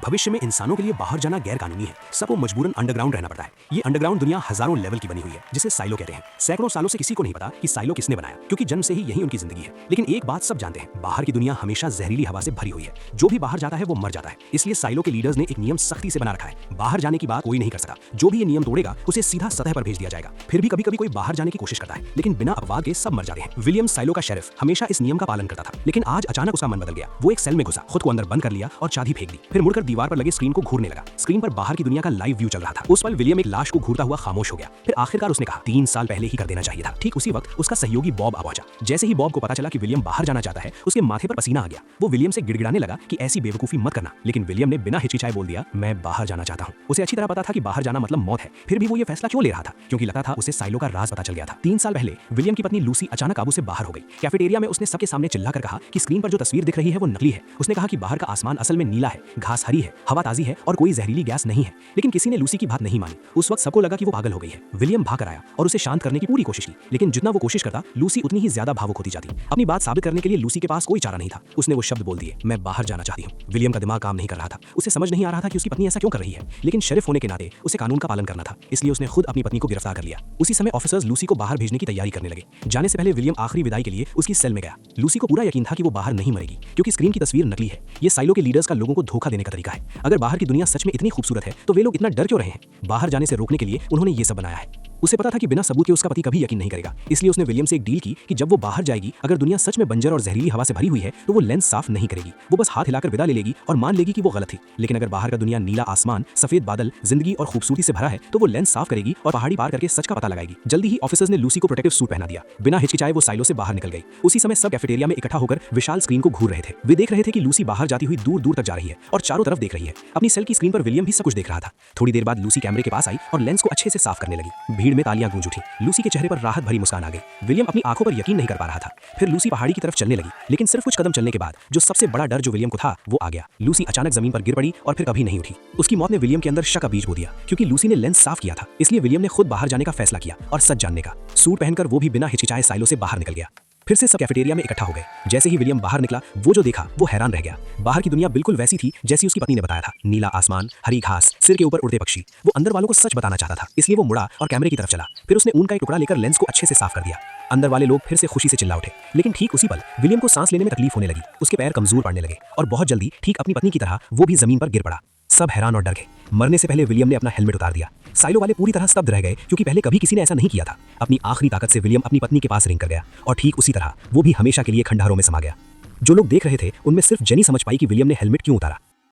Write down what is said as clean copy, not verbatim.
भविष्य में इंसानों के लिए बाहर जाना गैर कानूनी है। सबको मजबूरन अंडरग्राउंड रहना पड़ता है। ये अंडरग्राउंड दुनिया हजारों लेवल की बनी हुई है, जिसे साइलो कहते हैं। सैकड़ों सालों से किसी को नहीं पता कि साइलो किसने बनाया, क्योंकि जन्म से ही यही उनकी जिंदगी है। लेकिन एक बात सब जानते हैं, बाहर की दुनिया हमेशा जहरीली हवा से भरी हुई है। जो भी बाहर जाता है वो मर जाता है। इसलिए साइलो के लीडर्स ने एक नियम सख्ती से बना रखा है, बाहर जाने की बात कोई नहीं कर सकता। जो भी ये नियम तोड़ेगा उसे सीधा सतह पर भेज दिया जाएगा। फिर भी कभी कभी कोई बाहर जाने की कोशिश करता है, लेकिन बिना अपवाद के सब मर जाते हैं। विलियम साइलो का शेरिफ हमेशा इस नियम का पालन करता था, लेकिन आज अचानक उसका मन बदल गया। वो एक सेल में घुसा, खुद को अंदर बंद कर लिया और चाबी फेंक दी। फिर मुड़कर दीवार पर लगे स्क्रीन को घूरने लगा। स्क्रीन पर बाहर की दुनिया का लाइव व्यू चल रहा था। उस पल विलियम एक लाश को घूरता हुआ खामोश हो गया। फिर आखिरकार उसने कहा, 3 साल पहले ही कर देना चाहिए था। ठीक उसी वक्त उसका सहयोगी बॉब आ पहुंचा। जैसे ही बॉब को पता चला कि विलियम बाहर जाना चाहता है, उसके माथे पर पसीना आ गया। वो विलियम से गिड़गिड़ाने लगा कि ऐसी बेवकूफी मत करना, लेकिन विलियम ने बिना हिचकिचाए बोल दिया, मैं बाहर जाना चाहता हूं। उसे अच्छी तरह पता था कि बाहर जाना मतलब मौत है। फिर भी वो ये फैसला क्यों ले रहा था? क्योंकि लगता था उसे साइलो का राज पता चल गया था। 3 साल पहले विलियम की पत्नी लूसी अचानक काबू से बाहर हो गई। कैफेटेरिया में उसने सबके सामने चिल्लाकर कहा कि स्क्रीन पर जो तस्वीर दिख रही है वो नकली है। उसने कहा कि बाहर का आसमान असल में नीला है, घास हरी है, हवा ताजी है और कोई जहरीली गैस नहीं है। लेकिन किसी ने लूसी की बात नहीं मानी। उस वक्त सबको लगा कि वो पागल हो गई है। विलियम भाग कर आया और उसे शांत करने की पूरी कोशिश की, लेकिन जितना वो कोशिश करता, लूसी उतनी ही ज्यादा भावुक होती जाती। अपनी बात साबित करने के लिए लूसी के पास कोई चारा नहीं था। उसने वो शब्द बोल दिए, मैं बाहर जाना चाहती हूँ। विलियम का दिमाग काम नहीं कर रहा था। उसे समझ नहीं आ रहा था कि उसकी पत्नी ऐसा क्यों कर रही है, लेकिन शेरिफ होने के नाते उसे कानून का पालन करना था। इसलिए उसने खुद अपनी पत्नी को गिरफ्तार कर लिया। उसी समय ऑफिसर्स लूसी को बाहर भेजने की तैयारी करने लगे। जाने से पहले विलियम आखिरी विदाई के लिए उसकी सेल में गया। लूसी को पूरा यकीन था कि वो बाहर नहीं मरेगी, क्योंकि स्क्रीन की तस्वीर नकली है। ये साइलो के लीडर्स का लोगों को धोखा देने का तरीका है। अगर बाहर की दुनिया सच में इतनी खूबसूरत है तो वे लोग इतना डर क्यों रहे हैं? बाहर जाने से रोकने के लिए उन्होंने ये सब बनाया है। उसे पता था कि बिना सबूत के उसका पति कभी यकीन नहीं करेगा। इसलिए उसने विलियम से एक डील की कि जब वो बाहर जाएगी, अगर दुनिया सच में बंजर और जहरीली हवा से भरी हुई है तो वो लेंस साफ नहीं करेगी। वो बस हाथ हिलाकर विदा ले लेगी और मान लेगी कि वो गलत थी। लेकिन अगर बाहर का दुनिया नीला आसमान, सफेद बादल, जिंदगी और खूबसूरती से भरा है तो वो लेंस साफ करेगी और पहाड़ी पार करके सच का पता लगाएगी। जल्दी ही ऑफिसर्स ने लूसी को प्रोटेक्टिव सूट पहना दिया। बिना हिचकिचाए वो साइलो से बाहर निकल गई। उसी समय सब कैफेटेरिया में इकट्ठा होकर विशाल स्क्रीन को घूर रहे थे। वे देख रहे थे कि लूसी बाहर जाती हुई दूर दूर तक जा रही है और चारों तरफ देख रही है। अपनी सेल की स्क्रीन पर विलियम भी सब कुछ देख रहा था। थोड़ी देर बाद लूसी कैमरे के पास आई और लेंस को अच्छे से साफ करने लगी। भीड़ में तालियां गूंज उठी। लूसी के चेहरे पर राहत भरी मुस्कान आ गई। विलियम अपनी आंखों पर यकीन नहीं कर पा रहा था। फिर लूसी पहाड़ी की तरफ चलने लगी, लेकिन सिर्फ कुछ कदम चलने के बाद जो सबसे बड़ा डर जो विलियम को था वो आ गया। लूसी अचानक जमीन पर गिर पड़ी और फिर कभी नहीं उठी। उसकी मौत ने विलियम के अंदर शक का बीज बो दिया। क्योंकि लूसी ने लेंस साफ किया था, इसलिए विलियम ने खुद बाहर जाने का फैसला किया और सच जानने का। सूट पहनकर वो भी बिना हिचकिचाए साइलो से बाहर निकल गया। फिर से सब कैफेटेरिया में इकट्ठा हो गए। जैसे ही विलियम बाहर निकला, वो जो देखा वो हैरान रह गया। बाहर की दुनिया बिल्कुल वैसी थी जैसी उसकी पत्नी ने बताया था। नीला आसमान, हरी घास, सिर के ऊपर उड़ते पक्षी। वो अंदर वालों को सच बताना चाहता था, इसलिए वो मुड़ा और कैमरे की तरफ चला। फिर उसने ऊन का एक टुकड़ा लेकर लेंस को अच्छे से साफ कर दिया। अंदर वाले लोग फिर से खुशी से चिल्ला उठे। लेकिन ठीक उसी पल विलियम को सांस लेने में तकलीफ होने लगी। उसके पैर कमजोर पड़ने लगे और बहुत जल्दी ठीक अपनी पत्नी की तरह वो भी जमीन पर गिर पड़ा। सब हैरान और डर गए। मरने से पहले विलियम ने अपना हेलमेट उतार दिया। साइलो वाले पूरी तरह स्तब्ध रह गए, क्योंकि पहले कभी किसी ने ऐसा नहीं किया था। अपनी आखिरी ताकत से विलियम अपनी पत्नी के पास रिंग कर गया और ठीक उसी तरह वो भी हमेशा के लिए खंडहरों में समा गया। जो लोग देख रहे थे उनमें सिर्फ जेनी समझ पाई कि विलियम ने हेलमेट क्यों उतारा।